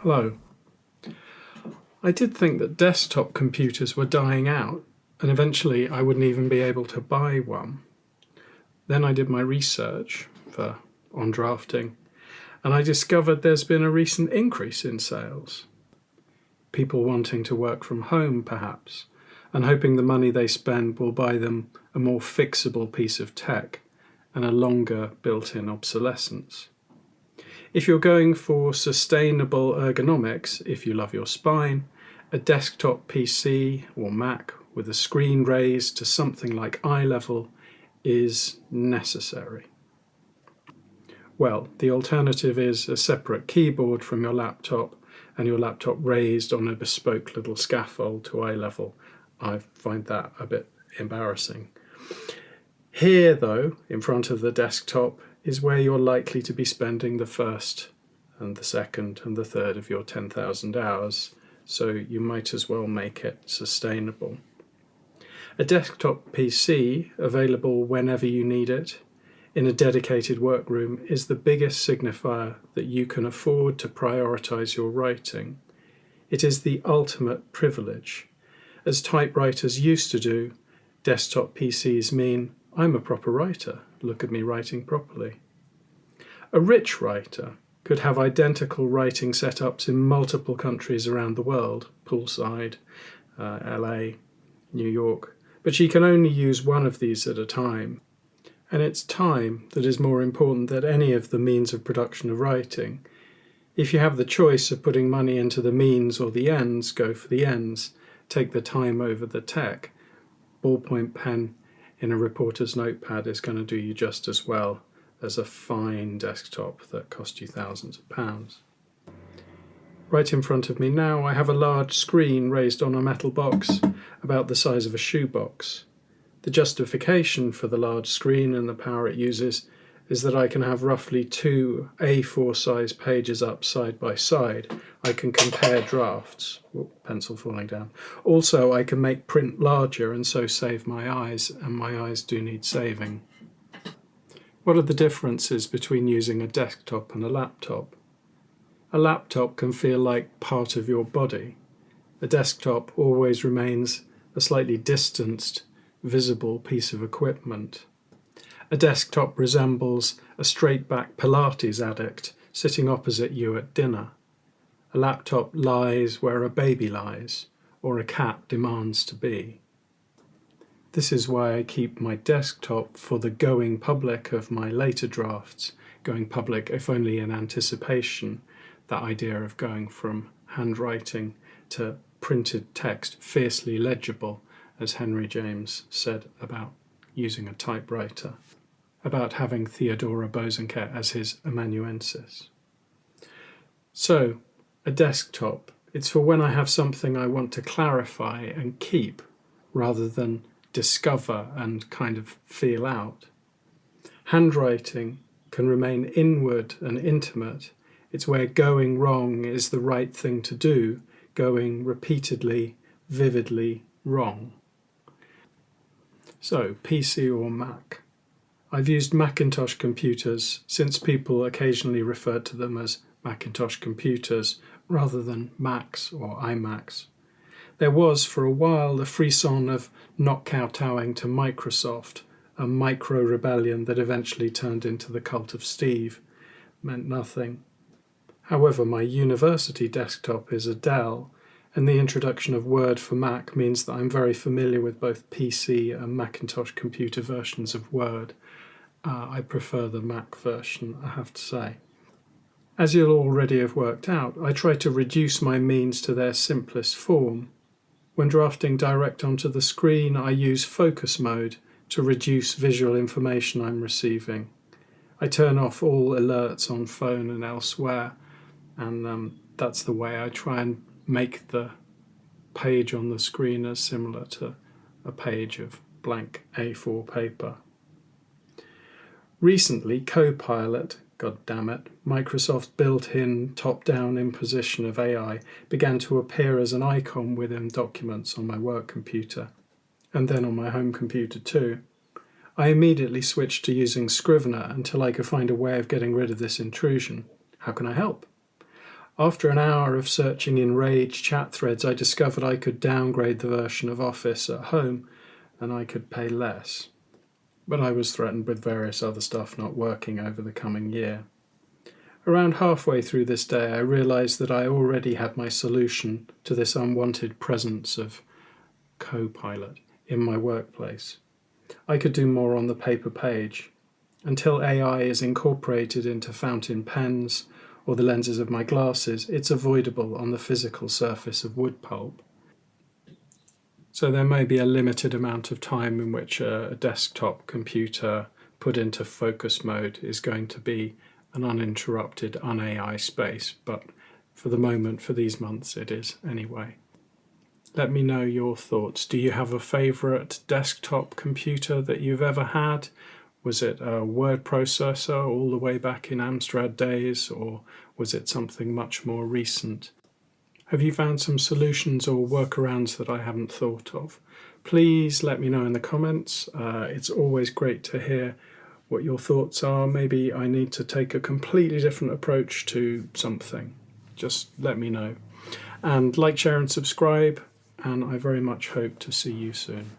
Hello. I did think that desktop computers were dying out, and eventually I wouldn't even be able to buy one. Then I did my research on drafting, and I discovered there's been a recent increase in sales. People wanting to work from home, perhaps, and hoping the money they spend will buy them a more fixable piece of tech and a longer built-in obsolescence. If you're going for sustainable ergonomics, if you love your spine, a desktop PC or Mac with a screen raised to something like eye level is necessary. Well, the alternative is a separate keyboard from your laptop and your laptop raised on a bespoke little scaffold to eye level. I find that a bit embarrassing. Here, though, in front of the desktop, is where you're likely to be spending the first and the second and the third of your 10,000 hours, so you might as well make it sustainable. A desktop PC, available whenever you need it, in a dedicated workroom, is the biggest signifier that you can afford to prioritize your writing. It is the ultimate privilege. As typewriters used to do, desktop PCs mean, I'm a proper writer, look at me writing properly. A rich writer could have identical writing setups in multiple countries around the world, poolside, LA, New York, but she can only use one of these at a time. And it's time that is more important than any of the means of production of writing. If you have the choice of putting money into the means or the ends, go for the ends. Take the time over the tech. Ballpoint pen in a reporter's notepad is going to do you just as well as a fine desktop that cost you thousands of pounds. Right in front of me now I have a large screen raised on a metal box about the size of a shoebox. The justification for the large screen and the power it uses is that I can have roughly 2 A4 size pages up side by side. I can compare drafts. Pencil falling down. Also, I can make print larger and so save my eyes, and my eyes do need saving. What are the differences between using a desktop and a laptop? A laptop can feel like part of your body. A desktop always remains a slightly distanced, visible piece of equipment. A desktop resembles a straight-back Pilates addict sitting opposite you at dinner. A laptop lies where a baby lies, or a cat demands to be. This is why I keep my desktop for the going public of my later drafts, going public if only in anticipation, that idea of going from handwriting to printed text fiercely legible, as Henry James said about using a typewriter, about having Theodora Bosanquet as his amanuensis. So, a desktop, it's for when I have something I want to clarify and keep, rather than discover and kind of feel out. Handwriting can remain inward and intimate. It's where going wrong is the right thing to do, going repeatedly, vividly wrong. So, PC or Mac? I've used Macintosh computers since people occasionally referred to them as Macintosh computers rather than Macs or iMacs. There was for a while the frisson of not kowtowing to Microsoft, a micro-rebellion that eventually turned into the cult of Steve. Meant nothing. However, my university desktop is a Dell, and the introduction of Word for Mac means that I'm very familiar with both PC and Macintosh computer versions of Word. I prefer the Mac version, I have to say. As you'll already have worked out, I try to reduce my means to their simplest form. When drafting direct onto the screen, I use focus mode to reduce visual information I'm receiving. I turn off all alerts on phone and elsewhere, and that's the way I try and make the page on the screen as similar to a page of blank A4 paper. Recently, Copilot, goddammit, Microsoft's built-in top-down imposition of AI began to appear as an icon within documents on my work computer, and then on my home computer too. I immediately switched to using Scrivener until I could find a way of getting rid of this intrusion. How can I help? After an hour of searching in Rage chat threads, I discovered I could downgrade the version of Office at home and I could pay less. But I was threatened with various other stuff not working over the coming year. Around halfway through this day, I realised that I already had my solution to this unwanted presence of Copilot in my workplace. I could do more on the paper page. Until AI is incorporated into fountain pens or the lenses of my glasses, it's avoidable on the physical surface of wood pulp. So there may be a limited amount of time in which a desktop computer put into focus mode is going to be an uninterrupted, un-AI space, but for the moment, for these months, it is anyway. Let me know your thoughts. Do you have a favourite desktop computer that you've ever had? Was it a word processor all the way back in Amstrad days, or was it something much more recent? Have you found some solutions or workarounds that I haven't thought of? Please let me know in the comments. It's always great to hear what your thoughts are. Maybe I need to take a completely different approach to something. Just let me know. And like, share and subscribe, and I very much hope to see you soon.